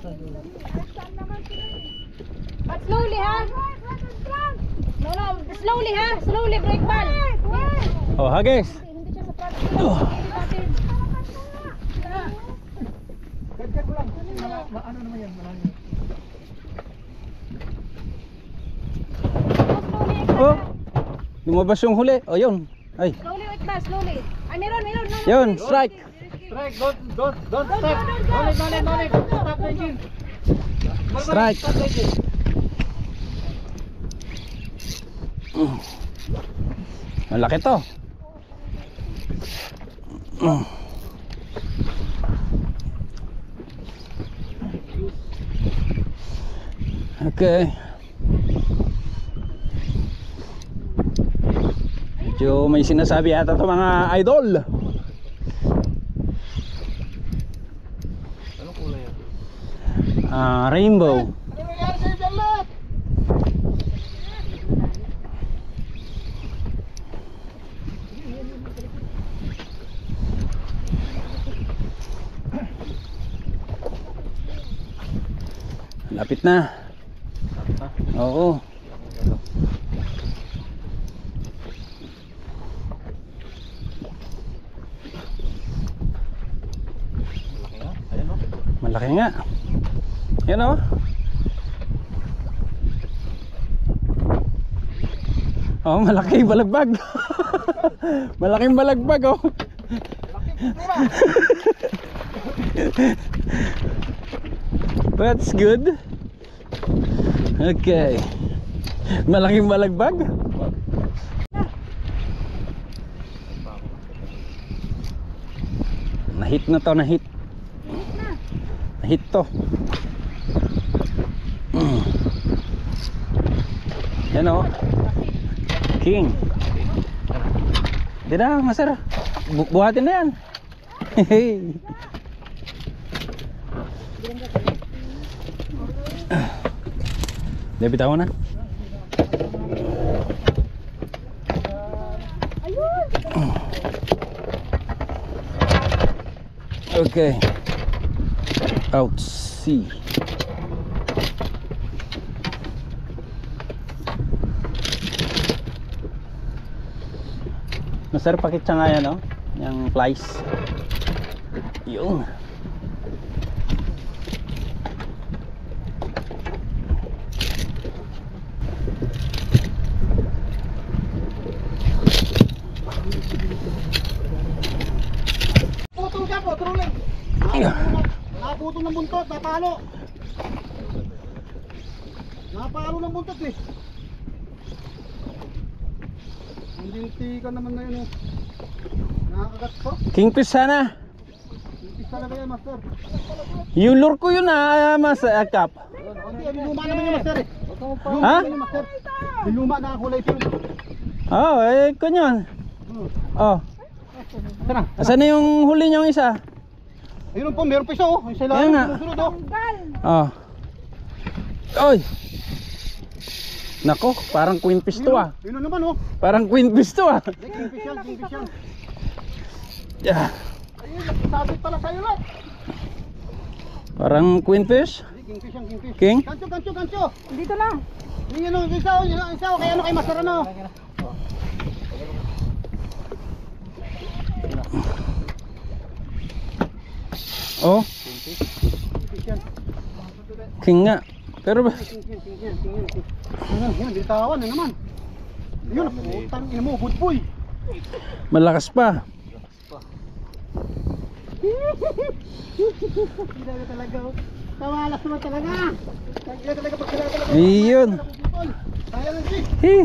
But slowly ha. No, slowly ha. Slowly brake ball. Oh, hagis. Hindi siya sa front. Gagdag ko lang. Ano naman yan? Oh, lumabas yung huli. Oh, yun. Ay. Slowly wait ba, slowly. Ay, meron. Yun, strike. Strike, don't stop. No need. Stop the engine. Strike. Stop the engine. Malaki to. Okay. Medyo may sinasabi yata to mga idol. Anong kulay yan? Rainbow. Ano nangyari sa'yo dyan lahat? Lapit na. Oo. Malaki nga. Yan o. Oh, malaki balagbag. Malaking balagbag oh. That's good. Okay. Malaking balagbag. Nahit na to, nahit. Nahit to. Yan o. King. Di na, masar. Buhatin na yan. Hehe. Debit ako na. Okay. Out C. Masarap pakit siya nga yan, no? Yung flies. Yung. Putol ka po, truling. Naputol ng buntot, napalo. Napalo ng buntot eh. Hindi ka naman na yun oh. Nakakagat po. Kingfish sana. Kingfish talaga yan, master. Yung lure ko yun mas Kap. Hindi, luma naman yung master eh. Luma Ha? naman yung master. Yung luma nakakulay po. Oh, eh kunyon. Oh. Saan na? Asan na yung huli niyong isa? Ayun po, meron pa isa oh. Yung sa Ayun ilalim, nga. susunod oh. Oh. Oy. Nako, parang queen fish to ah. Yun na naman oh. Parang queen fish to ah. Kingfish yan, kingfish yan. Yeah. Ayun, sabit pala sa'yo lang. Parang queen fish. Hindi, kingfish yan, kingfish. King? Gancho. Dito na. Yung ano, isa oh, kaya ano kay master ano. Oh, Kingfish yan. king nga. Pero ba? Yan, bitawan na naman. Yun, putang ina mo, budboy. Malakas pa. Hindi na talaga. Tawalas naman talaga. Hindi na talaga pag sila talaga. Ayun. Kaya lang si. Hey.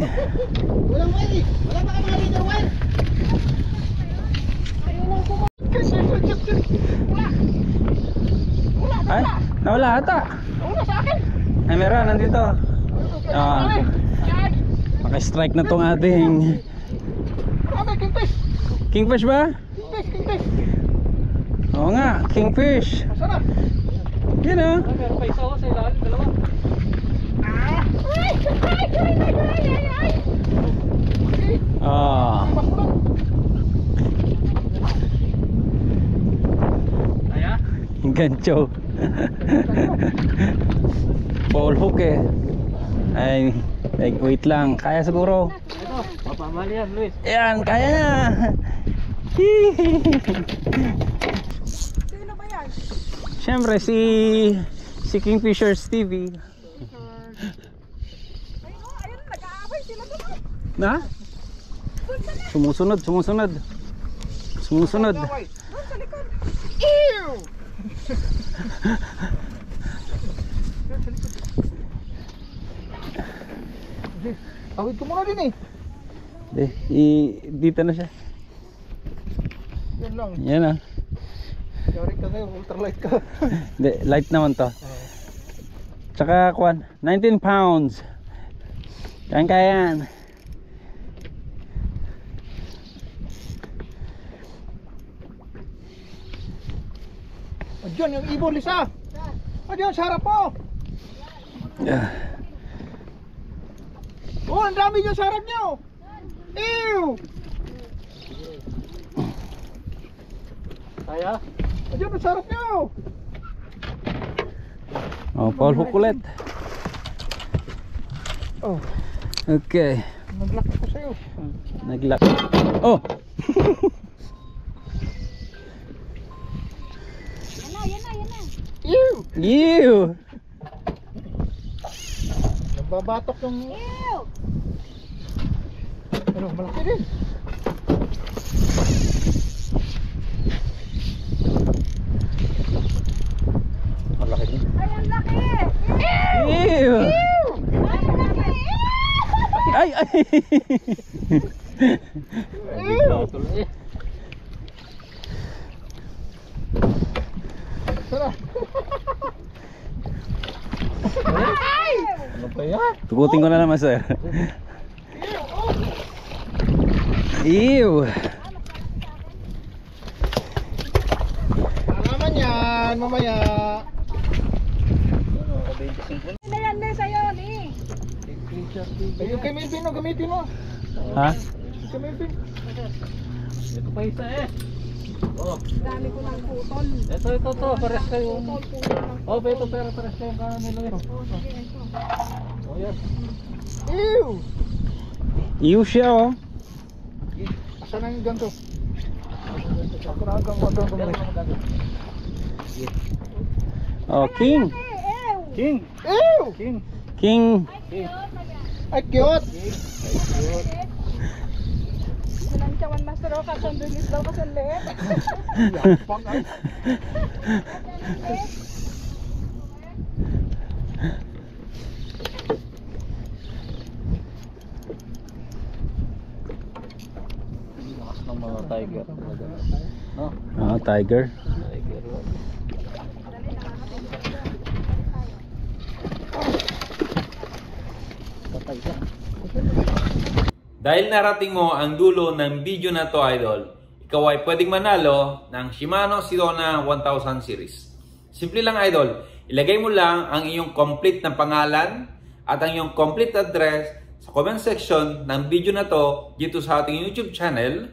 Walang wire. Wala pa ka mga leader wire. Ay, nawala ata. Wala sa akin. Ay, meron, nandito. Maka-strike na tong ating Ano, kingfish? kingfish ba? Kingfish. Oo nga, kingfish. Masarap. Yun ah. Meron pa isa sa ilalim, dalawa. Ah. Aya? Gancho. Paul hook eh. Ay, wait lang. Kaya siguro. Ito, mapamali yan, Luis. Ayan, kaya na. Sino ba yan? Siyempre, si Kingfisher Stevie. Ayun, nag-aaway sila doon. Na? Sumusunod. Sumusunod. Doon sa likod. Tawid ko muna din eh. Dito na siya. Yan lang. Yan ah. Sorry ka ngayon, ultralight ka. Hindi, light naman to. Tsaka kwan, 19 pounds. Kaya. Diyan yung ibon, Lisa. Diyan sa harap mo. Oh, ang dami dyan sa harap nyo. Ew! Kaya? Diyan sa harap nyo. Oh, Paul hook ulit. Oh, Okay. nag-lock ako sa'yo. Naglock. Oh! Yan na. Ew! Ew! Nagbabatok yung... Ew! Ano, malaki din. Malaki din. Ay, ang laki! Ew! Ay, ang laki! Ay! Ew! Tuloy eh. Tara. Ano ba yan? Tukutin ko na naman, sir. Ew! Alaman yan, mamaya. Ano yan na sa'yo, ni? Ayun kay Melvin, no, gamitin mo. Ha? Kay Melvin. Ito pa isa eh. Oh, Dami ko ng putol. ito, pares kayo. Putol ng Oh, ito, pero pares kayo kanan nila eh. Oh, yan. Ew! Ew siya, oh. Asan na yung ganito? Ako na hanggang wadon kami. Oh, King. Ew! King! Ew! King! King. Ay, cute! Sinantyawan master o kasandulis daw kasanlit. Yapang ay. Lakas ng mga tiger. No? Oh, tiger. Tiger. Patay siya. Dahil narating mo ang dulo ng video na to, idol, ikaw ay pwedeng manalo ng Shimano Sirona 1000 series. Simple lang, idol. Ilagay mo lang ang iyong complete na pangalan at ang iyong complete address sa comment section ng video na to dito sa ating YouTube channel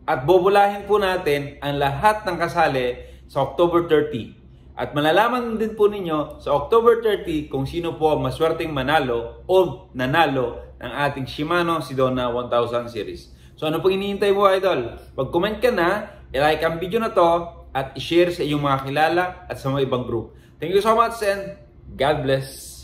at bobolahin po natin ang lahat ng kasali sa October 30. At malalaman din po ninyo sa October 30 kung sino po ang maswerteng manalo o nanalo ng ating Shimano Sirona 1000 series. So ano pang hinihintay mo, idol? Pag-comment ka na, i-like ang video na to at i-share sa iyong mga kilala at sa mga ibang group. Thank you so much and God bless!